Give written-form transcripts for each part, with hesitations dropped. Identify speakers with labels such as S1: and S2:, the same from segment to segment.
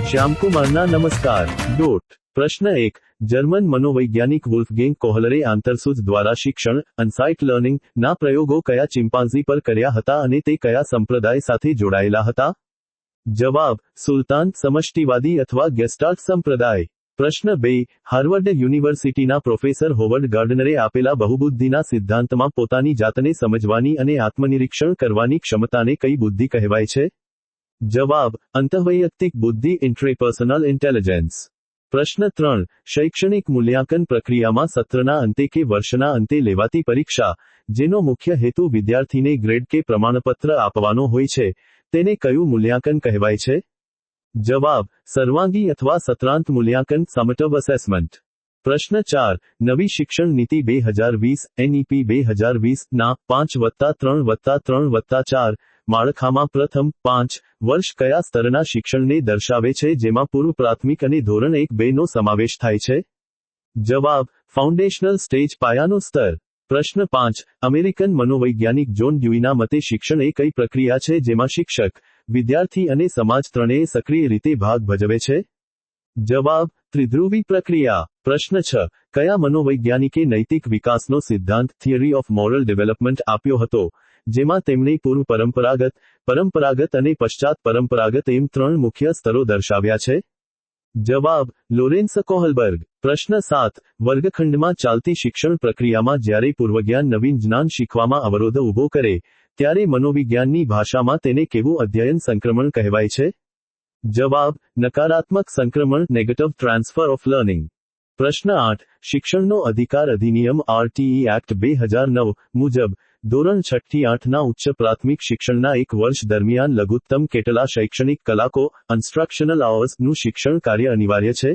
S1: શ્યામકુમારના નમસ્કાર. પ્રશ્ન 1. જર્મન મનોવૈજ્ઞાનિક વુલ્ફગેંગ કોહલરે આંતરસૂઝ દ્વારા શિક્ષણ અનસાઇટ લર્નિંગ ના પ્રયોગો કયા ચિમ્પાન્ઝી પર કર્યા હતા અને તે કયા સંપ્રદાય સાથે જોડાયેલા હતા? જવાબ: સુલતાન, સમષ્ટિવાદી અથવા ગેસ્ટાલ્ટ સંપ્રદાય. પ્રશ્ન 2. હાર્વર્ડ યુનિવર્સિટીના પ્રોફેસર હોવર્ડ ગાર્ડનરે આપેલા બહુબુદ્ધિના સિદ્ધાંતમાં પોતાની જાતને સમજવાની અને આત્મનિરીક્ષણ કરવાની ક્ષમતાને કઈ બુદ્ધિ કહેવાય છે? જવાબ: અંતઃવૈયક્તિક બુદ્ધિ, ઇન્ટ્રાપર્સનલ ઇન્ટેલિજન્સ. પ્રશ્ન 3. શૈક્ષણિક મૂલ્યાંકન પ્રક્રિયામાં સત્રના અંતે કે વર્ષના અંતે લેવાતી પરીક્ષા, જેનો મુખ્ય હેતુ વિદ્યાર્થીને ગ્રેડ કે પ્રમાણપત્ર આપવાનો હોય છે, તેને કયું મૂલ્યાંકન કહેવાય છે? જવાબ: સર્વાંગી અથવા સત્રાંત મૂલ્યાંકન, સમેટિવ અસેસમેન્ટ. પ્રશ્ન 4. નવી શિક્ષણ નીતિ 2020 NEP 2020 ના 5+3+3+4 માળખામાં પ્રથમ 5 વર્ષ કયા સ્તરના શિક્ષણને દર્શાવે છે, જેમાં પૂર્વ પ્રાથમિક અને ધોરણ 1-2 નો સમાવેશ થાય છે? જવાબ: ફાઉન્ડેશનલ સ્ટેજ, પાયાનો સ્તર. પ્રશ્ન 5. અમેરિકન મનોવૈજ્ઞાનિક જોન ડ્યુઈના મતે શિક્ષણ એ કઈ પ્રક્રિયા છે જેમાં શિક્ષક, વિદ્યાર્થી અને સમાજ ત્રણેય સક્રિય રીતે ભાગ ભજવે છે? જવાબ: ત્રિધ્રુવી પ્રક્રિયા. પ્રશ્ન 6. કયા મનોવૈજ્ઞાનિકે નૈતિક વિકાસનો સિદ્ધાંત થિયરી ઓફ મોરલ ડેવલપમેન્ટ આપ્યો હતો, જેમાં તેમણે પૂર્વ પરંપરાગત, પરંપરાગત અને પશ્ચાત પરંપરાગત એમ 3 મુખ્ય સ્તરો દર્શાવ્યા છે? જવાબ: લોરેન્સ કોહલબર્ગ. પ્રશ્ન 7. વર્ગખંડમાં ચાલતી શિક્ષણ પ્રક્રિયામાં જ્યારે પૂર્વજ્ઞાન નવીન જ્ઞાન શીખવામાં અવરોધ ઊભો કરે, ત્યારે મનોવિજ્ઞાનની ભાષામાં તેને કેવું અધ્યયન સંક્રમણ કહેવાય છે? જવાબ: નકારાત્મક સંક્રમણ, નેગેટિવ ટ્રાન્સફર ઓફ લર્નિંગ. પ્રશ્ન 8. શિક્ષણનો અધિકાર અધિનિયમ RTE એક્ટ 2009 મુજબ ધોરણ 6 થી 8 ના ઉચ્ચ પ્રાથમિક શિક્ષણના 1 વર્ષ દરમિયાન લઘુત્તમ કેટલા શૈક્ષણિક કલાકો ઇન્સ્ટ્રક્શનલ અવર્સ નું શિક્ષણ કાર્ય અનિવાર્ય છે?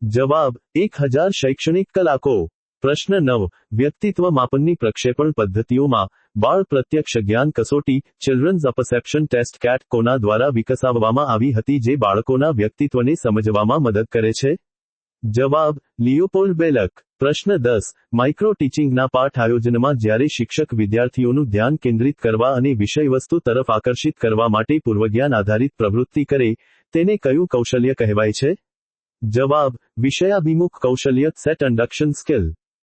S1: જવાબ: 1000 શૈક્ષણિક કલાકો. પ્રશ્ન 9. વ્યક્તિત્વ માપનની પ્રક્ષેપણ પદ્ધતિઓમાં બાળ પ્રત્યક્ષ જ્ઞાન કસોટી ચિલ્ડ્રન્સ પરસેપ્શન ટેસ્ટ CAT કોના દ્વારા વિકસાવવામાં આવી હતી જે બાળકોના વ્યક્તિત્વને સમજવામાં મદદ કરે છે? જવાબ: લિયોપોલ્ડ બેલક. પ્રશ્ન 10. માઇક્રો ટીચિંગના પાઠ આયોજનમાં જ્યારે શિક્ષક વિદ્યાર્થીઓનું ધ્યાન કેન્દ્રિત કરવા અને વિષયવસ્તુ તરફ આકર્ષિત કરવા માટે પૂર્વજ્ઞાન આધારિત પ્રવૃત્તિ કરે, તેને કયું કૌશલ્ય કહેવાય છે? જવાબ: વિષયાભિમુખ કૌશલ્ય, સેટ ઇન્ડક્શન સ્કિલ.